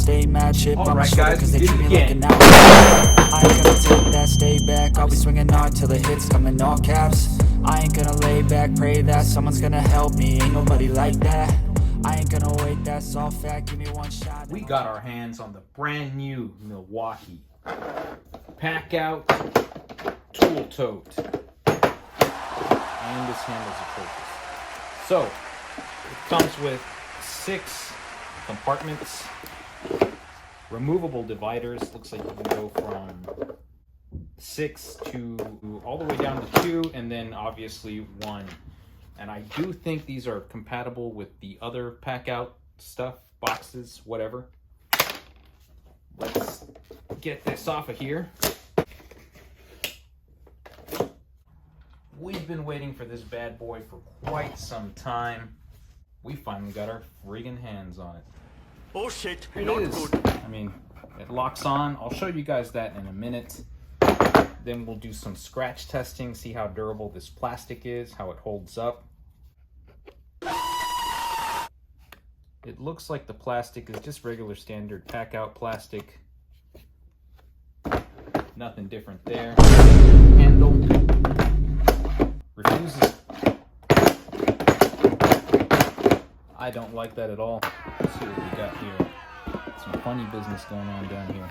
stay mad. Shit on my Alright, shoulder guys, cause they we did treat it me like again. an outlaw. I ain't gonna take that, stay back. I'll be swinging hard till the hits come in all caps. I ain't gonna lay back, pray that someone's gonna help me. Ain't nobody like that. I ain't gonna wait, that's all fact. Give me one shot. We got our hands on the brand new Milwaukee Packout Tool Tote. And this handle's atrocious. So, it comes with 6 compartments, removable dividers. Looks like you can go from 6 to all the way down to 2, and then obviously 1. And I do think these are compatible with the other Packout stuff, boxes, whatever. Let's get this off of here. We've been waiting for this bad boy for quite some time. We finally got our friggin' hands on it. Oh shit, Here not it is. good. I mean, it locks on. I'll show you guys that in a minute. Then we'll do some scratch testing, see how durable this plastic is, how it holds up. It looks like the plastic is just regular standard Packout plastic. Nothing different there. Handle refuses. I don't like that at all. Let's see what we got here. Some funny business going on down here.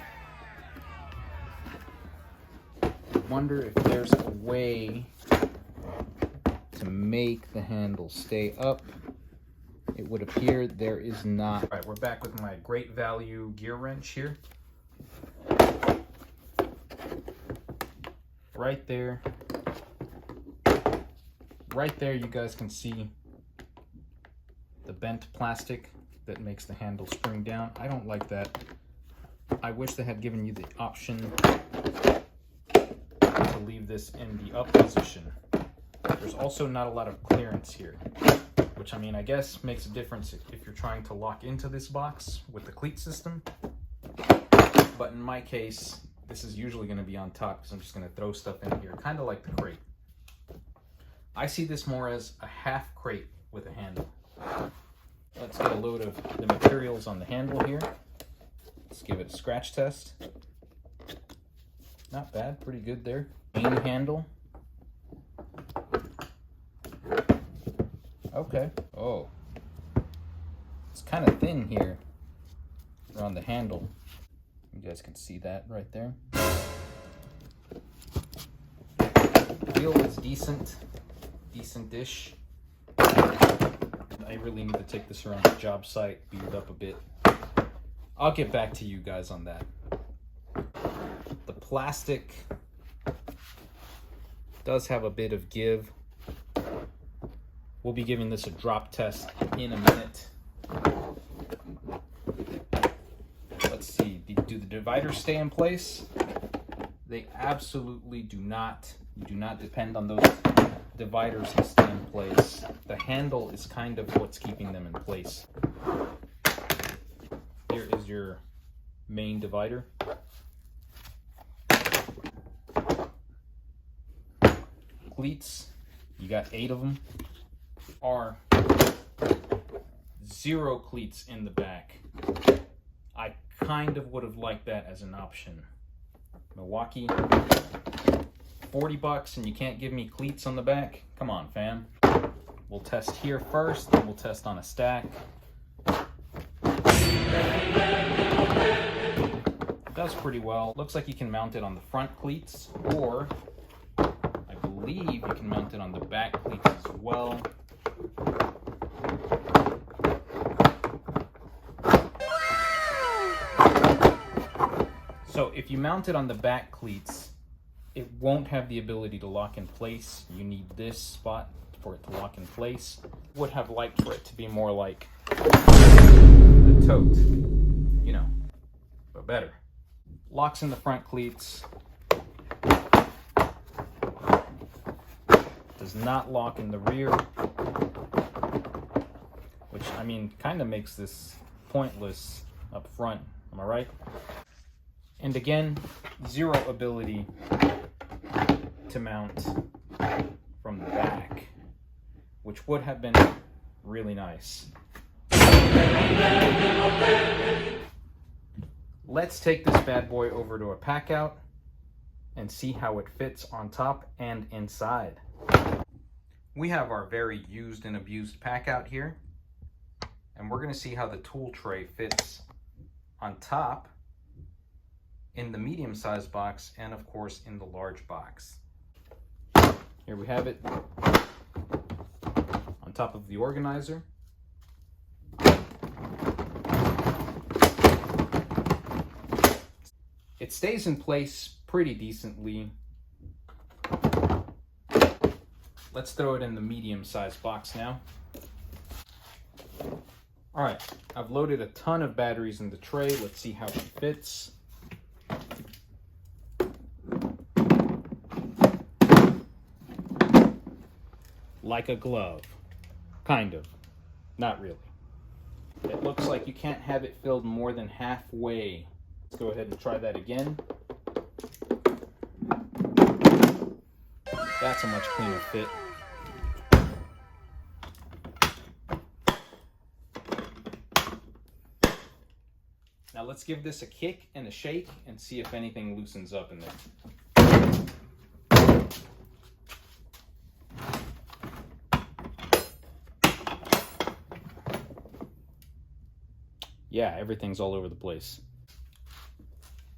I wonder if there's a way to make the handle stay up. It would appear there is not. All right, we're back with my great value gear wrench here. Right there. Right there, you guys can see the bent plastic that makes the handle spring down. I don't like that. I wish they had given you the option to leave this in the up position. There's also not a lot of clearance here, which I mean, I guess makes a difference if you're trying to lock into this box with the cleat system. But in my case, this is usually going to be on top because I'm just going to throw stuff in here, kind of like the crate. I see this more as a half crate with a handle. Let's get a load of the materials on the handle here. Let's give it a scratch test. Not bad, pretty good there. Main handle. Okay. Oh. It's kind of thin here around the handle. You guys can see that right there. Wheel is decent. Decent-ish. I really need to take this around the job site, beat it up a bit. I'll get back to you guys on that. The plastic does have a bit of give. We'll be giving this a drop test in a minute. Let's see, do the dividers stay in place? They absolutely do not. You do not depend on those dividers to stay in place. The handle is kind of what's keeping them in place. Here is your main divider. Cleats, you got 8 of them. Are 0 cleats in the back. I kind of would have liked that as an option. Milwaukee, 40 bucks and you can't give me cleats on the back? Come on, fam. We'll test here first, then we'll test on a stack. It does pretty well. Looks like you can mount it on the front cleats, or I believe you can mount it on the back cleats as well. So if you mount it on the back cleats, it won't have the ability to lock in place. You need this spot for it to lock in place. Would have liked for it to be more like the tote, you know, but better. Locks in the front cleats. Does not lock in the rear, which I mean kind of makes this pointless up front. Am I right? And again, 0 ability to mount from the back, which would have been really nice. Let's take this bad boy over to a Packout and see how it fits on top and inside. We have our very used and abused Packout here, and we're going to see how the tool tray fits on top, in the medium-sized box, and of course in the large box. Here we have it on top of the organizer. It stays in place pretty decently. Let's throw it in the medium-sized box now. All right, I've loaded a ton of batteries in the tray. Let's see how it fits. Like a glove, kind of, not really. It looks like you can't have it filled more than halfway. Let's go ahead and try that again. That's a much cleaner fit. Now let's give this a kick and a shake and see if anything loosens up in there. Yeah, everything's all over the place.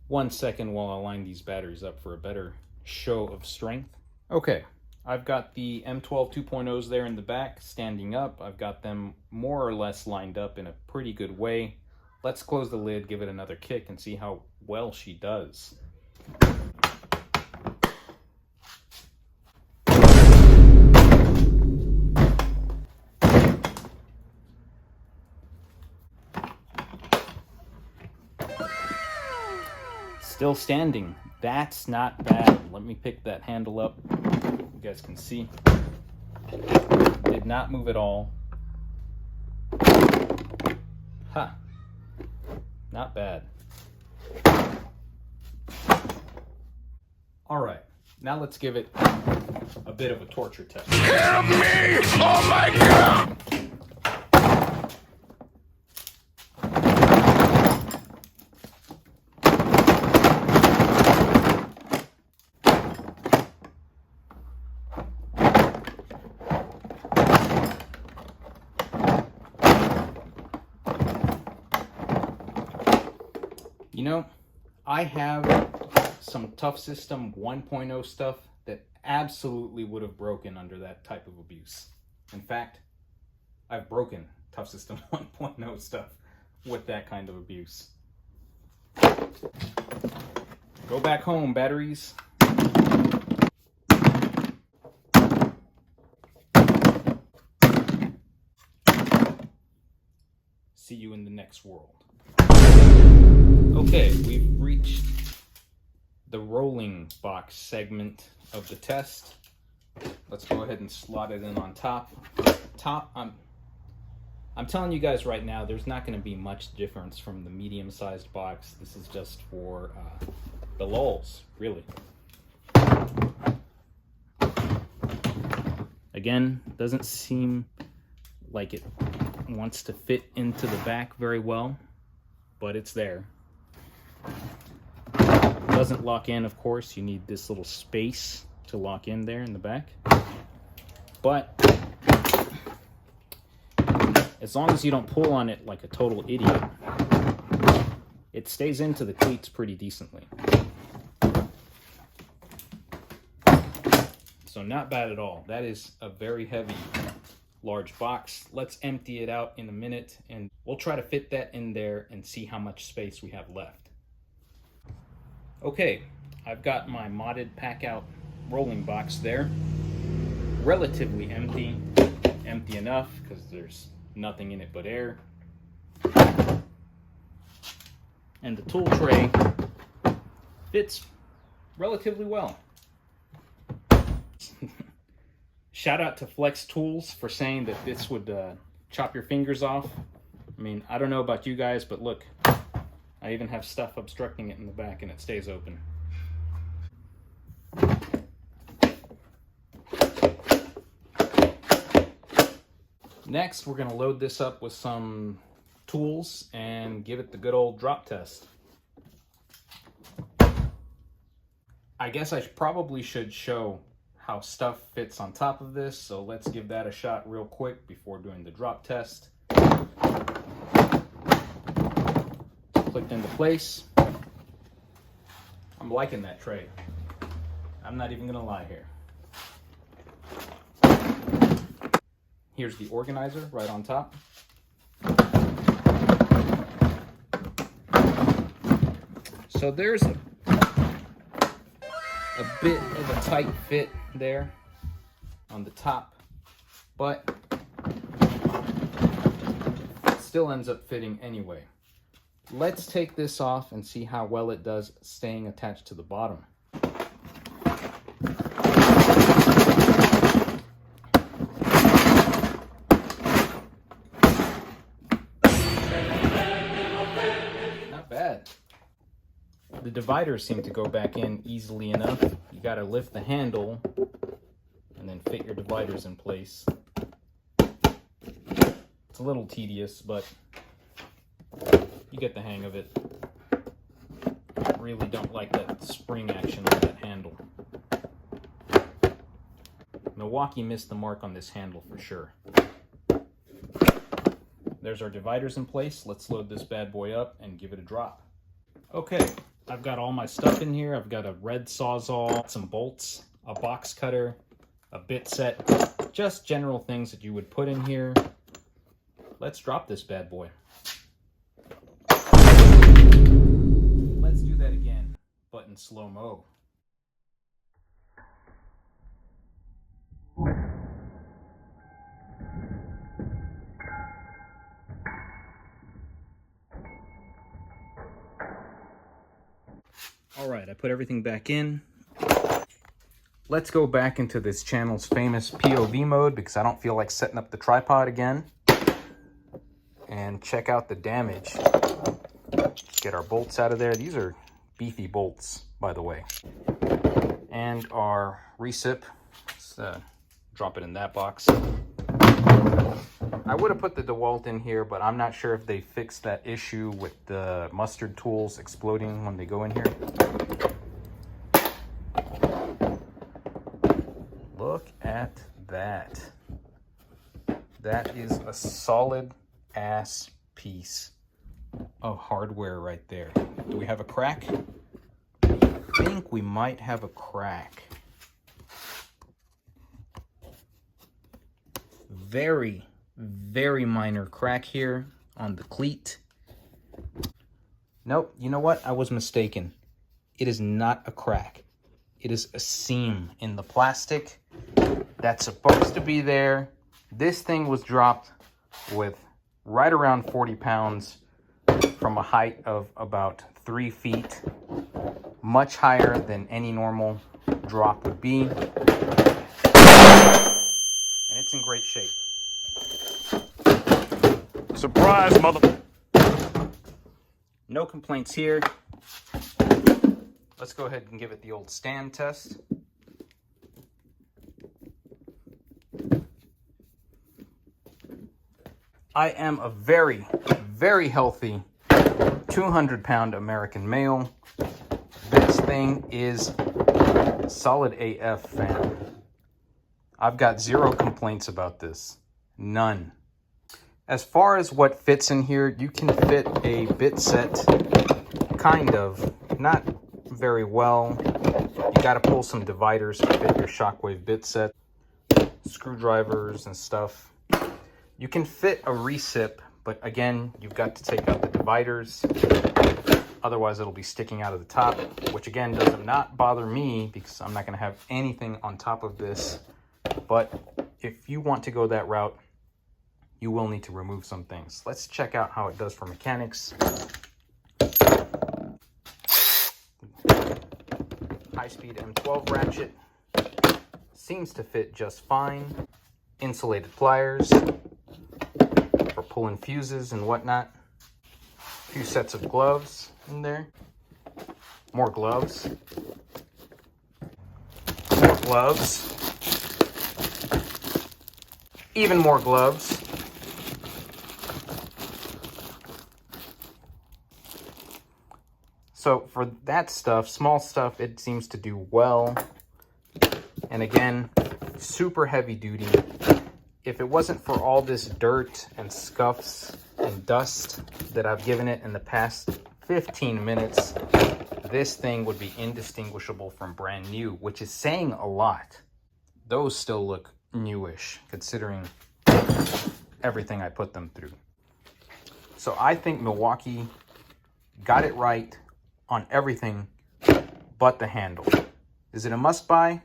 1 second while I line these batteries up for a better show of strength. Okay, I've got the M12 2.0s there in the back standing up. I've got them more or less lined up in a pretty good way. Let's close the lid, give it another kick, and see how well she does. Still standing. That's not bad. Let me pick that handle up. You guys can see. Did not move at all. Ha. Not bad. All right. Now let's give it a bit of a torture test. Help me! Oh my God! You know, I have some Tough System 1.0 stuff that absolutely would have broken under that type of abuse. In fact, I've broken Tough System 1.0 stuff with that kind of abuse. Go back home, batteries. See you in the next world. Okay, we've reached the rolling box segment of the test. Let's go ahead and slot it in on top. I'm telling you guys right now, there's not going to be much difference from the medium-sized box. This is just for the lulz, really. Again, doesn't seem like it wants to fit into the back very well, but it's there. Doesn't lock in, of course. You need this little space to lock in there in the back. But as long as you don't pull on it like a total idiot, it stays into the cleats pretty decently. So not bad at all. That is a very heavy, large box. Let's empty it out in a minute and we'll try to fit that in there and see how much space we have left. Okay, I've got my modded Packout rolling box there. Relatively empty. Empty enough because there's nothing in it but air. And the tool tray fits relatively well. Shout out to Flex Tools for saying that this would chop your fingers off. I mean, I don't know about you guys, but look, I even have stuff obstructing it in the back and it stays open. Next, we're going to load this up with some tools and give it the good old drop test. I guess I probably should show how stuff fits on top of this, so let's give that a shot real quick before doing the drop test. Clicked into place. I'm liking that tray. I'm not even gonna lie here. Here's the organizer right on top. So there's a bit of a tight fit there on the top, but it still ends up fitting anyway. Let's take this off and see how well it does staying attached to the bottom. Not bad. The dividers seem to go back in easily enough. You gotta lift the handle and then fit your dividers in place. It's a little tedious, but you get the hang of it. I really don't like that spring action on that handle. Milwaukee missed the mark on this handle for sure. There's our dividers in place. Let's load this bad boy up and give it a drop. Okay, I've got all my stuff in here. I've got a red Sawzall, some bolts, a box cutter, a bit set, just general things that you would put in here. Let's drop this bad boy. Let's do that again, but in slow-mo. All right, I put everything back in. Let's go back into this channel's famous POV mode because I don't feel like setting up the tripod again. And check out the damage. Get our bolts out of there. These are beefy bolts, by the way. And our recip. Let's drop it in that box. I would have put the DeWalt in here, but I'm not sure if they fixed that issue with the mustard tools exploding when they go in here. Look at that. That is a solid ass piece of hardware right there. Do we have a crack? I think we might have a crack. Very, very minor crack here on the cleat. Nope, you know what? I was mistaken. It is not a crack. It is a seam in the plastic that's supposed to be there. This thing was dropped with right around 40 pounds from a height of about 3 feet, much higher than any normal drop would be. And it's in great shape. Surprise, mother... No complaints here. Let's go ahead and give it the old stand test. I am a very, very healthy 200-pound American male. This thing is solid AF, fam. I've got zero complaints about this. None. As far as what fits in here, you can fit a bit set, kind of, not very well. You got to pull some dividers to fit your Shockwave bit set, screwdrivers and stuff. You can fit a recip, but again, you've got to take out the dividers. Otherwise, it'll be sticking out of the top, which again does not bother me because I'm not going to have anything on top of this. But if you want to go that route, you will need to remove some things. Let's check out how it does for mechanics. High-speed M12 ratchet. Seems to fit just fine. Insulated pliers for pulling fuses and whatnot. A few sets of gloves in there. More gloves. More gloves. Even more gloves. So for that stuff, small stuff, it seems to do well. And again, super heavy duty. If it wasn't for all this dirt and scuffs and dust that I've given it in the past 15 minutes, this thing would be indistinguishable from brand new, which is saying a lot. Those still look newish considering everything I put them through. So I think Milwaukee got it right on everything but the handle. Is it a must buy?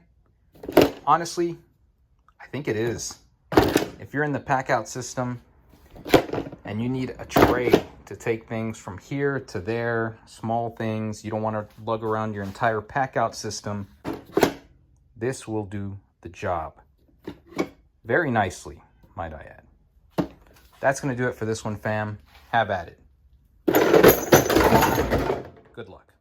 Honestly, I think it is. If you're in the Packout system and you need a tray to take things from here to there, small things, you don't want to lug around your entire Packout system, this will do the job. Very nicely, might I add. That's going to do it for this one, fam. Have at it. Good luck.